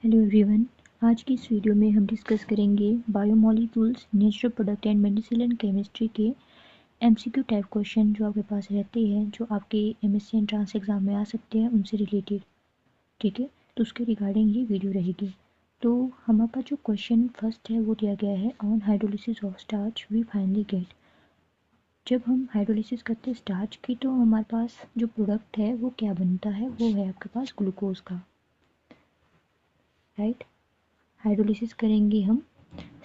Hello everyone. आज की इस वीडियो में हम डिस्कस करेंगे biomolecules, natural product and medicine and chemistry के एमसीक्यू टाइप क्वेश्चन जो आपके पास रहते हैं, जो आपके एमएससी एंट्रेंस एग्जाम में आ सकते हैं, उनसे रिलेटेड। ठीक है, तो उसके रिगार्डिंग ये वीडियो रहेगी। तो हमारे पास जो क्वेश्चन फर्स्ट है वो दिया गया है, on hydrolysis of starch we finally get. जब हम हाइड्रोलिसिस करते हैं स्टार्च की, तो हमारे पास जो प्रोडक्ट है वो क्या बनता है, वो है आपके पास ग्लूकोज का। राइट, हाइड्रोलिसिस करेंगे हम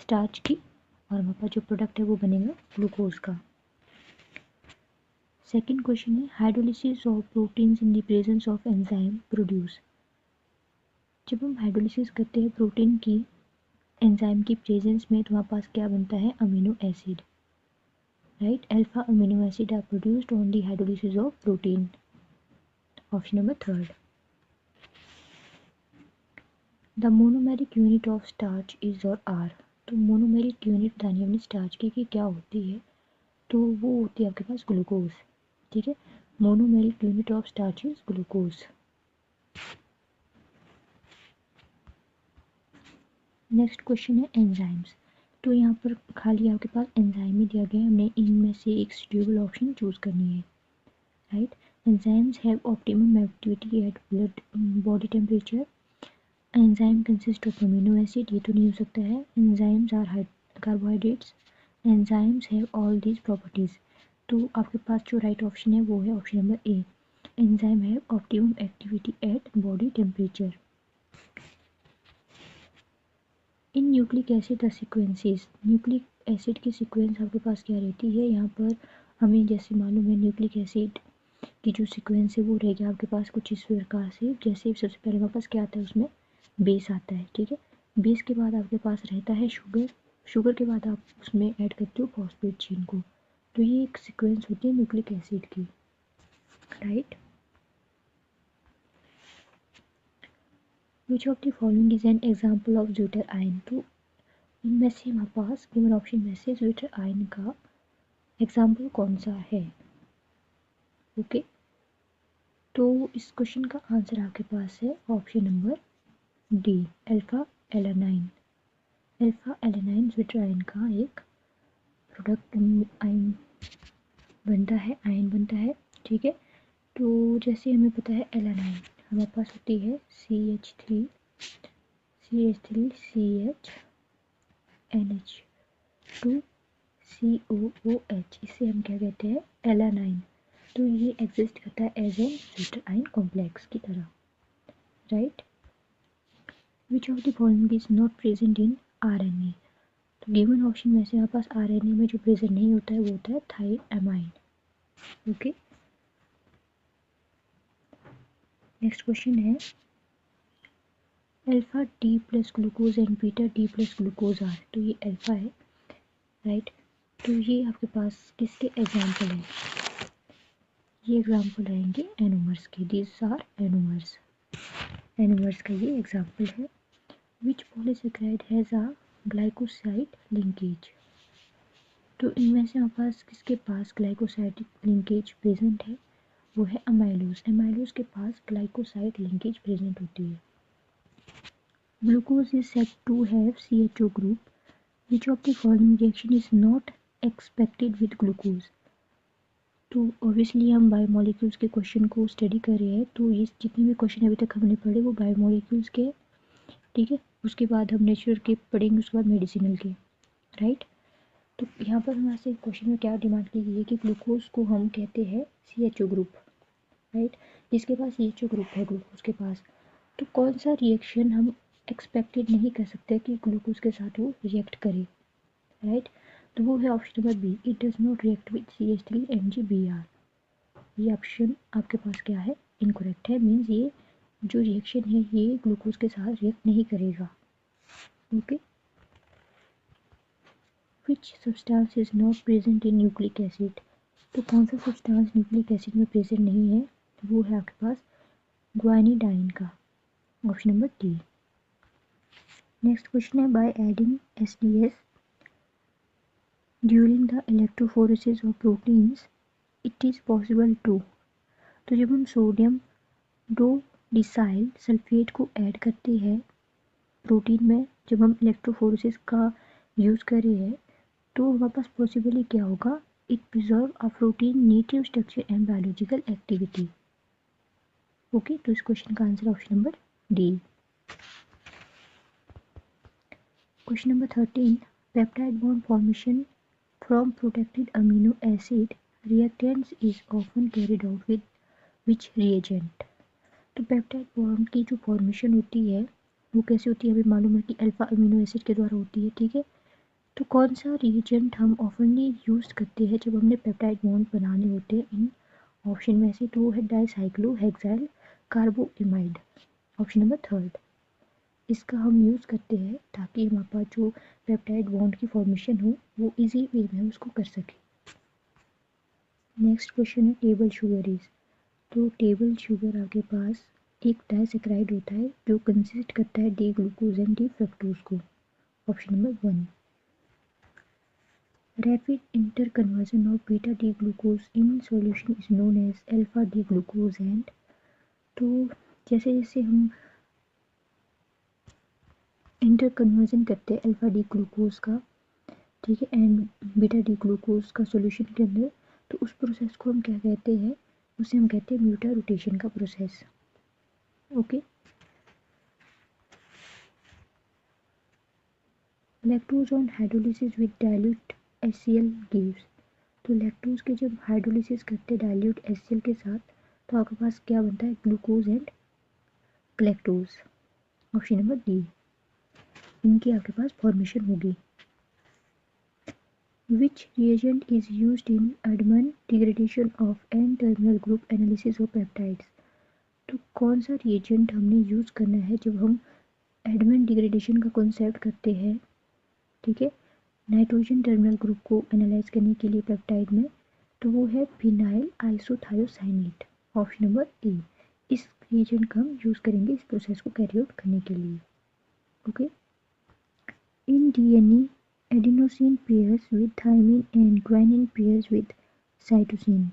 स्टार्च की और हमारे पास जो प्रोडक्ट है वो बनेगा ग्लूकोज का। सेकंड क्वेश्चन है, hydrolysis of proteins in the presence of enzyme produce. जब हम हाइड्रोलिसिस करते हैं प्रोटीन की एंजाइम की प्रेजेंस में, तो हमारे पास क्या बनता है, amino acid. Right, alpha amino acid are produced on the hydrolysis of protein. Option number third. The monomeric unit of starch is और आर। तो मोनोमेरिक यूनिट बतानी हमने स्टार्च की कि क्या होती है, तो वो होती है आपके पास ग्लूकोज। ठीक है, monomeric unit of starch is glucose. Next question है एंजाइम्स। तो यहाँ पर खाली आपके पास एंजाइम ही दिया गया है, हमने इनमें से एक सुटेबल ऑप्शन चूज करनी है। Right, enzymes have optimum activity at blood body temperature. Enzyme consist of amino acid, ये तो नहीं हो सकता है। Enzymes are carbohydrates. Enzymes have all these properties. तो आपके पास जो राइट ऑप्शन है वो है option number A, enzyme have optimum activity at body temperature. In nucleic acid the sequences. Nucleic acid की सीक्वेंस आपके पास क्या रहती है, यहाँ पर हमें जैसे मालूम है न्यूक्लिक एसिड की जो सीक्वेंस है वो रहेगी आपके पास कुछ इस प्रकार से। जैसे सबसे पहले हमारे पास क्या आता है, उसमें बेस आता है। ठीक है, बेस के बाद आपके पास रहता है शुगर। शुगर के बाद आप उसमें ऐड करते हो फॉस्फेट चेन को। तो ये एक सीक्वेंस होती है न्यूक्लिक एसिड की। Right, which of the following is an example of zwitter ion. तो इनमें से हमारे पास गिवन ऑप्शन में से ज्यूटर आयन का एग्जाम्पल कौन सा है। ओके, तो इस क्वेश्चन का आंसर आपके पास है option number D, alpha alanine. Alpha alanine zwitter ion का एक प्रोडक्ट आयन बनता है, आयन बनता है। ठीक है, तो जैसे हमें पता है एलानाइन हमारे पास होती है CH3 NH2 COOH, इसे हम क्या कहते हैं, एलानाइन। तो ये एग्जिस्ट करता है as an zwitter ion complex की तरह। Right, which of the following is not present in RNA। तो गिवन ऑप्शन में से हमारे पास RNA में जो प्रेजेंट नहीं होता है वो होता है थाइमाइन। ओके, नेक्स्ट क्वेश्चन है, alpha D plus glucose and beta D plus glucose are. तो ये अल्फा है। राइट, तो ये आपके पास किसके एग्जाम्पल हैं, ये एग्जाम्पल रहेंगे एनोमर्स के। दीज आर एनोमर्स, एनोमर्स का ये एग्जाम्पल है। Which polysaccharide has a glycoside linkage. तो इनमें से हमारे पास किसके पास ग्लाइकोसाइड लिंकेज प्रेजेंट है, वो है अमाइलोज। अमाइलोज के पास ग्लाइकोसाइड लिंकेज प्रेजेंट होती है। Glucose is said to have CHO group. Which of the following reaction is not expected with glucose. तो ऑब्वियसली हम बायोमोलिक्यूल्स के क्वेश्चन को स्टडी कर रहे हैं, तो ये जितने भी क्वेश्चन अभी तक हमने पढ़े वो बायोमोलिक्यूल्स के। ठीक है, उसके बाद हम नेचुरल के पढ़ेंगे, उसके बाद मेडिसिनल के। राइट, तो यहाँ पर हमारे से क्वेश्चन में क्या डिमांड की गई है कि ग्लूकोज को हम कहते हैं CHO ग्रुप। राइट, जिसके पास CHO ग्रुप है ग्लूकोज के पास, तो कौन सा रिएक्शन हम एक्सपेक्टेड नहीं कर सकते कि ग्लूकोज के साथ वो रिएक्ट करे। राइट, तो वो है option number B, it does not react with CH3NGBr। ये ऑप्शन आपके पास क्या है, इनकरेक्ट है। मीन्स ये जो रिएक्शन है ये ग्लूकोज के साथ रिएक्ट नहीं करेगा। Okay, which substance is not present in nucleic acid. तो कौन सा सब्सटेंस न्यूक्लिक एसिड में प्रेजेंट नहीं है, वो है आपके पास ग्वानिडाइन का, option number D. Next question है, by adding SDS during the electrophoresis of proteins it is possible to. तो जब हम सोडियम 2 डिसाइल सल्फेट को ऐड करते हैं प्रोटीन में जब हम इलेक्ट्रोफोरेसिस का यूज़ कर रहे हैं तो हमारे पास पॉसिबली क्या होगा, it preserve a protein native structure and biological activity. Okay, तो इस क्वेश्चन का answer option number D. Question number 13, peptide bond formation from protected amino acid reactants is often carried out with which reagent. तो peptide bond की जो formation होती है वो कैसे होती है, हमें मालूम है कि अल्फा अमीनो एसिड के द्वारा होती है, ठीक है। तो कौन सा रिएजेंट हम ऑफनली यूज़ करते हैं जब हमने पेप्टाइड बॉन्ड बनाने होते हैं इन ऑप्शन में से, तो वो है डाइसाइक्लोहेक्साइल कार्बोइमाइड, ऑप्शन नंबर थर्ड। इसका हम यूज़ करते हैं ताकि हमारे पास जो पेप्टाइड बॉन्ड की फॉर्मेशन हो वो इजी वे में उसको कर सके। नेक्स्ट क्वेश्चन है टेबल शुगर इज। तो टेबल शुगर आपके पास एक डाइसैकेराइड होता है जो कंसिस्ट करता है D glucose and D fructose को, option number one. Rapid interconversion of beta D glucose in solution is known as alpha D glucose and. तो जैसे जैसे हम इंटर कन्वर्जन करते हैं अल्फा डी ग्लूकोज का, ठीक है, एंड बीटा डी ग्लूकोज का सॉल्यूशन के अंदर, तो उस प्रोसेस को हम क्या कहते हैं, उसे हम कहते हैं म्यूटा रोटेशन का process. Okay, lactose on hydrolysis with dilute HCl gives. तो लैक्टोज के जब हाइड्रोलिसिस करते हैं डाइल्यूट HCl के साथ तो आपके पास क्या बनता है, glucose and lactose, option number D. इनकी आपके पास फॉर्मेशन होगी। Which reagent is used in Edman degradation of N-terminal group analysis of peptides? तो कौन सा रिएजेंट हमने यूज़ करना है जब हम एडमन डिग्रेडेशन का कॉन्सेप्ट करते हैं, ठीक है, नाइट्रोजन टर्मिनल ग्रुप को एनालाइज करने के लिए पेप्टाइड में, तो वो है फिनाइल आइसोथायोसाइनेट, ऑप्शन नंबर ए। इस रिएजेंट का हम यूज़ करेंगे इस प्रोसेस को कैरी आउट करने के लिए। Okay, in DNA adenosine pairs with thymine and guanine pairs with cytosine।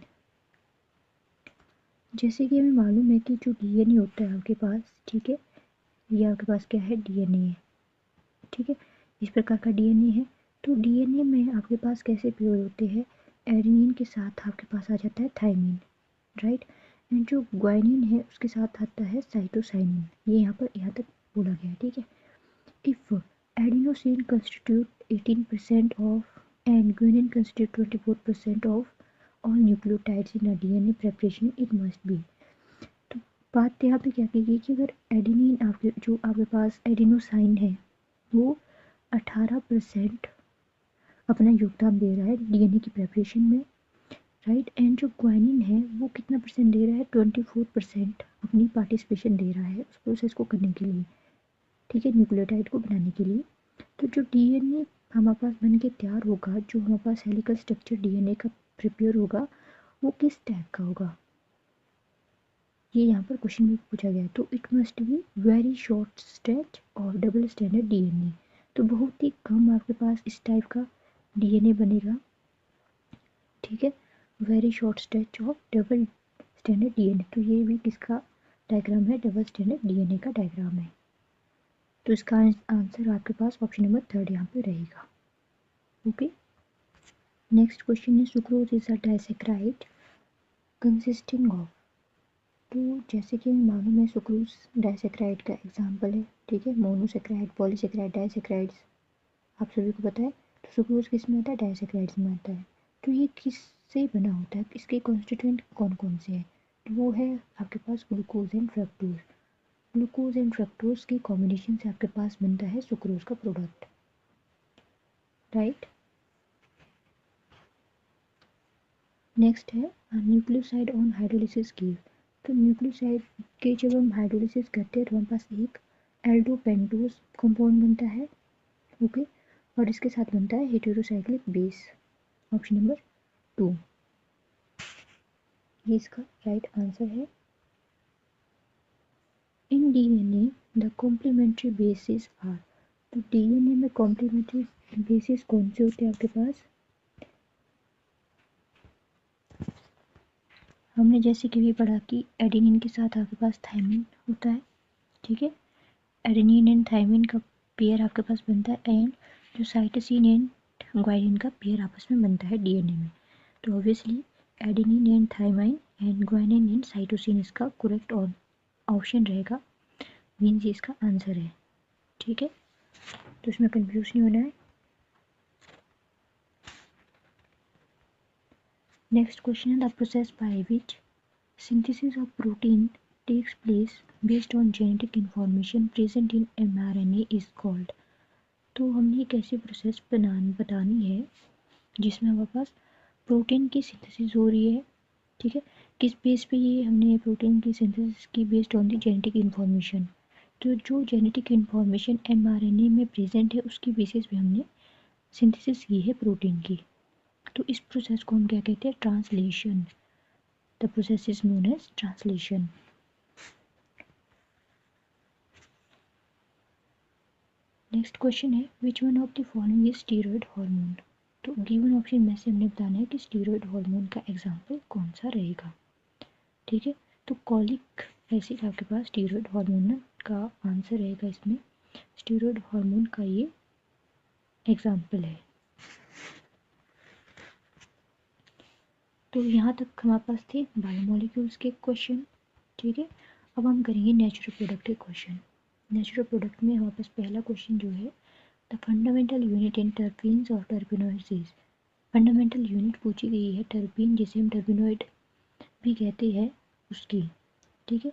जैसे कि हमें मालूम है कि जो DNA होता है आपके पास, ठीक है, ये आपके पास क्या है, DNA है, ठीक है, इस प्रकार का DNA है। तो DNA में आपके पास कैसे पेयर होते हैं, एडेनिन के साथ आपके पास आ जाता है थाइमिन, राइट, एंड जो ग्वाइनिन है उसके साथ आता है साइटोसाइनिन। ये यहाँ तक बोला गया है, ठीक है। If adenosine constitute 18% of and guanine constitute 24% of all nucleotides in a DNA preparation, it must be। तो बात यहाँ पे क्या की गई कि अगर एडेनिन आपके पास एडेनोसाइन है वो 18% अपना योगदान दे रहा है DNA की प्रेपरेशन में, राइट, एंड जो ग्वाइनिन है वो कितना परसेंट दे रहा है, 24% अपनी पार्टिसिपेशन दे रहा है उस प्रोसेस को करने के लिए, ठीक है, न्यूक्लियोटाइड को बनाने के लिए। तो जो DNA हमारे पास बन के तैयार होगा, जो हमारे पास हेलिकल स्ट्रक्चर DNA का प्रिपेयर होगा, वो किस टाइप का होगा, ये यहाँ पर क्वेश्चन में पूछा गया है। तो it must be very short stretch और डबल स्टैंडर्ड DNA। तो बहुत ही कम आपके पास इस टाइप का DNA बनेगा, ठीक है, very short stretch of double standard DNA। तो ये भी किसका डायग्राम है, डबल स्टैंडर्ड DNA का डायग्राम है। तो इसका आंसर आपके पास ऑप्शन नंबर थर्ड यहाँ पे रहेगा। ओके, नेक्स्ट क्वेश्चन है sucrose is a disaccharide consisting of. तो जैसे कि हमें मालूम है सुक्रोज डाइसैकेराइड का एग्जांपल है, ठीक है, मोनोसैकेराइड, पॉलीसैकेराइड, डाइसैकेराइड्स आप सभी को पता है। तो सुक्रोज किस में आता है, डाइसैकेराइड्स में आता है। तो ये किससे बना होता है, इसके कॉन्स्टिट्यूएंट कौन कौन से हैं, तो वो है आपके पास glucose and fructose. Glucose and fructose के कॉम्बिनेशन से आपके पास बनता है सुक्रोज का प्रोडक्ट, राइट। नेक्स्ट है न्यूक्लियोसाइड ऑन हाइड्रोलिसिस गिव। तो न्यूक्लियोसाइड के जब हम हाइड्रोलिसिस करते हैं तो हमारे पास एक एल्डोपेंटोज कंपाउंड बनता है, ओके, और इसके साथ बनता है हेटेरोसाइक्लिक बेस, ऑप्शन नंबर 2। ये इसका राइट आंसर है। In DNA the complementary bases are. तो DNA में कॉम्प्लीमेंट्री बेसिस कौन से होते हैं आपके पास, हमने जैसे कि भी पढ़ा कि एडेनिन के साथ आपके पास थाइमिन होता है, ठीक है, एडेनिन एंड थायमिन का पेयर आपके पास बनता है एंड जो साइटोसिन एंड ग्वानिन का पेयर आपस में बनता है डीएनए में। तो obviously adenine and thymine and guanine and cytosine इसका करेक्ट ऑप्शन रहेगा, मीन्स ये इसका आंसर है। ठीक है, तो इसमें कंफ्यूज नहीं होना है। नेक्स्ट क्वेश्चन है the process by which synthesis of protein takes place based on genetic information present in mRNA is called। तो हमने एक ऐसी प्रोसेस बतानी है जिसमें हमारे पास प्रोटीन की सिंथेसिस हो रही है। ठीक है, किस बेस पे ये हमने प्रोटीन की सिंथेसिस की based on the genetic information. तो जो जेनेटिक इन्फॉर्मेशन mRNA में प्रेजेंट है उसकी बेसिस पे हमने सिंथेसिस की है प्रोटीन की। तो इस प्रोसेस को हम क्या कहते हैं, translation. The process is known as translation. Next question है which one of the following is steroid hormone. तो गिवन ऑप्शन में से हमने बताना है कि स्टीरॉयड हार्मोन का एग्जांपल कौन सा रहेगा। ठीक है, तो कॉलिक एसिड आपके पास स्टीरॉयड हार्मोन का आंसर रहेगा, इसमें स्टीरॉयड हार्मोन का ये एग्जांपल है। तो यहाँ तक हमारे पास थे बायोमोलिक्यूल्स के क्वेश्चन। ठीक है, अब हम करेंगे नेचुरल प्रोडक्ट के क्वेश्चन। नेचुरल प्रोडक्ट में हमारे पास पहला क्वेश्चन जो है the fundamental unit in terpenes और टर्पिनॉइड्स इज। फंडामेंटल यूनिट पूछी गई है टर्पीन, जिसे हम टर्पिनॉइड भी कहते हैं, उसकी। ठीक है,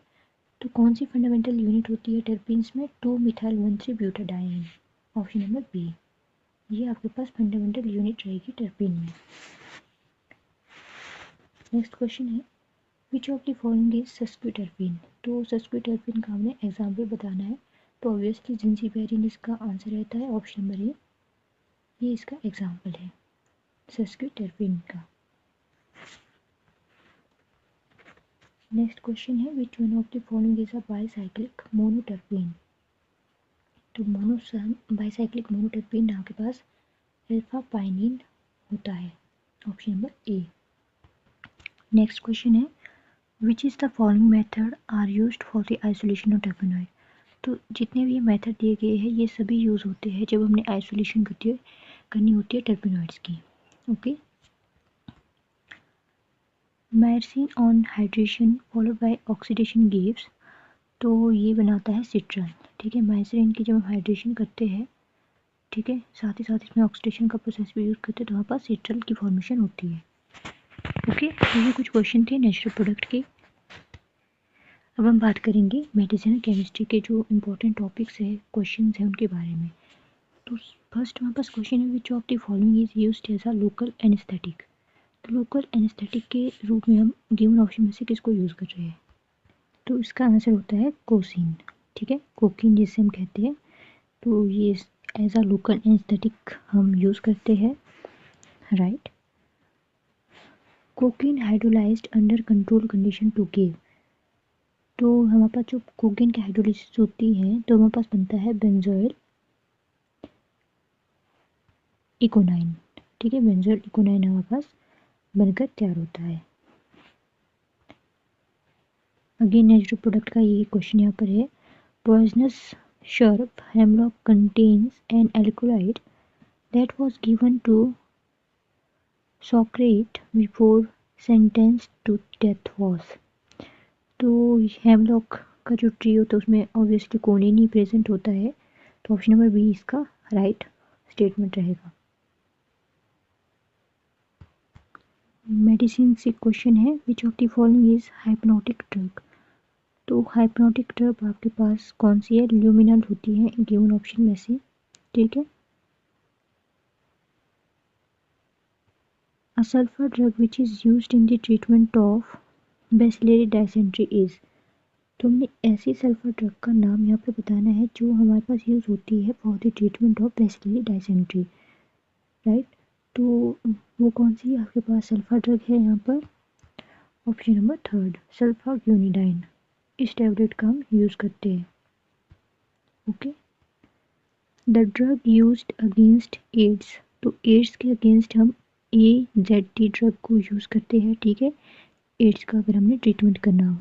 तो कौन सी फंडामेंटल यूनिट होती है टर्पीन्स में, 2-methyl-1,3-ब्यूटाडाइन। ऑप्शन नंबर बी, ये आपके पास फंडामेंटल यूनिट रहेगी टर्पीन में। नेक्स्ट क्वेश्चन है which of the following is sesquiterpene. तो सस्क्विटर्पीन का हमें एग्जाम्पल बताना है, तो ऑब्वियसली जिंजीबेरिन इसका आंसर रहता है, ऑप्शन नंबर ए, ये इसका एग्जाम्पल है सस्क्विटर्पीन का। नेक्स्ट क्वेश्चन है which one of the following is a bicyclic monoterpene. तो बाईसाइक्लिक मोनोटर्पीन आपके पास अल्फा पाइनिन होता है, option number A. Next question है which is the following method are used for the isolation of terpenoid. तो जितने भी मेथड दिए गए हैं ये सभी यूज़ होते हैं जब हमने आइसोलेशन करनी होती है टर्पिनॉइड्स की। Okay, myrcene on hydration followed by oxidation gives. तो ये बनाता है सिट्रल। ठीक है, मायरसिन की जब हम हाइड्रेशन करते हैं, ठीक है, साथ ही साथ इसमें ऑक्सीडेशन का प्रोसेस भी यूज़ करते हैं, तो वहाँ पर सिट्रल की फॉर्मेशन होती है। ओके, तो ये कुछ क्वेश्चन थे नेचुरल प्रोडक्ट के। अब हम बात करेंगे मेडिसिन और केमिस्ट्री के जो इम्पोर्टेंट टॉपिक्स है, क्वेश्चंस हैं उनके बारे में। तो फर्स्ट हमारे पास क्वेश्चन है which of the following is used as a local anaesthetic. तो लोकल एनेस्थेटिक के रूप में हम गिवन ऑप्शन में से किसको यूज़ कर रहे हैं, तो इसका आंसर होता है कोसीन। ठीक है, कोकीन जिसे हम कहते हैं, तो ये एज अ लोकल एनेस्थेटिक हम यूज़ करते हैं, right. Cocaine hydrolysed under control condition to give. तो हमारे पास जो कोकीन की हाइड्रोलिसिस होती है तो हमारे पास बनता है बेंजोइल इकोनाइन। ठीक है, बेंजोइल इकोनाइन हमारे पास बनकर तैयार होता है। अगेन नेचुरल प्रोडक्ट का ये क्वेश्चन यहाँ पर है poisonous sharp hemlock contains an alkaloid that was given to Socrates before sentence to death was. तो हेमलॉक का जो ट्री होता है उसमें ऑब्वियसली कोनिन ही प्रेजेंट होता है, तो ऑप्शन नंबर बी इसका राइट स्टेटमेंट रहेगा। मेडिसिन से क्वेश्चन है which of the following is hypnotic drug. तो हाइप्नोटिक ड्रग आपके पास कौन सी है, ल्यूमिनल होती है गिवन ऑप्शन में से। ठीक है, a sulphur drug which is used in the treatment of bacillary dysentery is. तो हमने ऐसी सल्फर ड्रग का नाम यहाँ पर बताना है जो हमारे पास यूज़ होती है for the treatment of bacillary dysentery, right. तो वो कौन सी आपके पास सल्फर ड्रग है यहाँ पर, ऑप्शन नंबर थर्ड सल्फाग्यूनिडाइन। इस टैबलेट का हम यूज़ करते हैं। Okay, the drug used against AIDS. तो एड्स के अगेंस्ट हम AZT ड्रग को यूज़ करते हैं। ठीक है, एड्स का अगर हमने ट्रीटमेंट करना हो।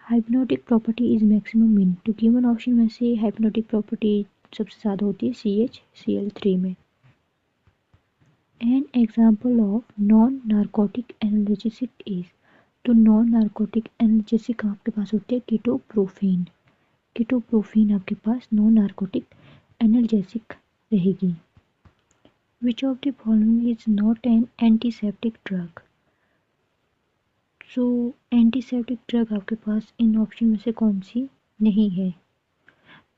Hypnotic property is maximum mean, तो गिवन ऑप्शन में से हाइप्नोटिक प्रॉपर्टी सबसे ज़्यादा होती है CHCl3 में। An example of non narcotic analgesic is, तो नॉन नार्कोटिक एनाल्जेसिक आपके पास होते हैं कीटोप्रोफेन। कीटोप्रोफेन आपके पास नॉन नार्कोटिक एनाल्जेसिक रहेगी। विच of the following is not an antiseptic drug, so antiseptic drug आपके पास इन ऑप्शन में से कौन सी नहीं है?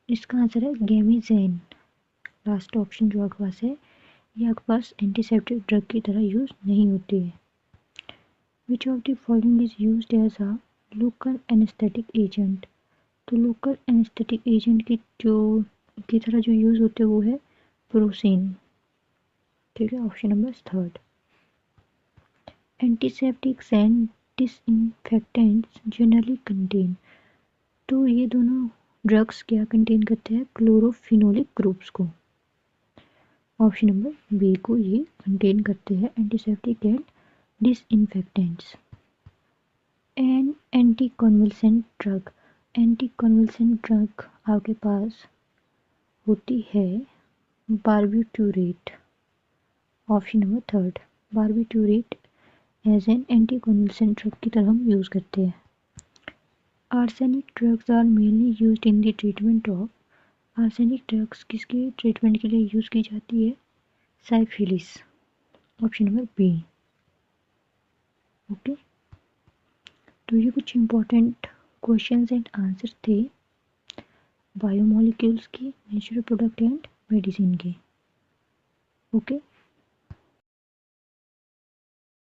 इसका आंसर है गैमीजेन। लास्ट ऑप्शन जो आपके पास है ये आपके पास एंटीसेप्टिक ड्रग की तरह यूज नहीं होती है। Which of the following is used as a local anaesthetic agent, तो लोकल एनेस्थेटिक एजेंट की तरह जो यूज होते हैं वो है प्रोसिन। ठीक है, option number 3। Antiseptics and disinfectants generally contain, तो ये दोनों ड्रग्स क्या कंटेन करते हैं? क्लोरोफिनोलिक ग्रुप्स को। ऑप्शन नंबर बी को ये कंटेन करते हैं, antiseptic and disinfectants. An anti convulsant drug, anti convulsant drug आपके पास होती है barbiturate. Option number 3, barbiturate as an anti convulsant drug की तरह हम यूज़ करते हैं। Arsenic drugs are mainly used in the treatment of, arsenic drugs किसके ट्रीटमेंट के लिए यूज़ की जाती है? Syphilis. Option number B. Okay, तो ये कुछ इंपॉर्टेंट क्वेश्चंस एंड आंसर थे बायोमोलिक्यूल्स के, नेचुरल प्रोडक्ट एंड मेडिसिन के। ओके,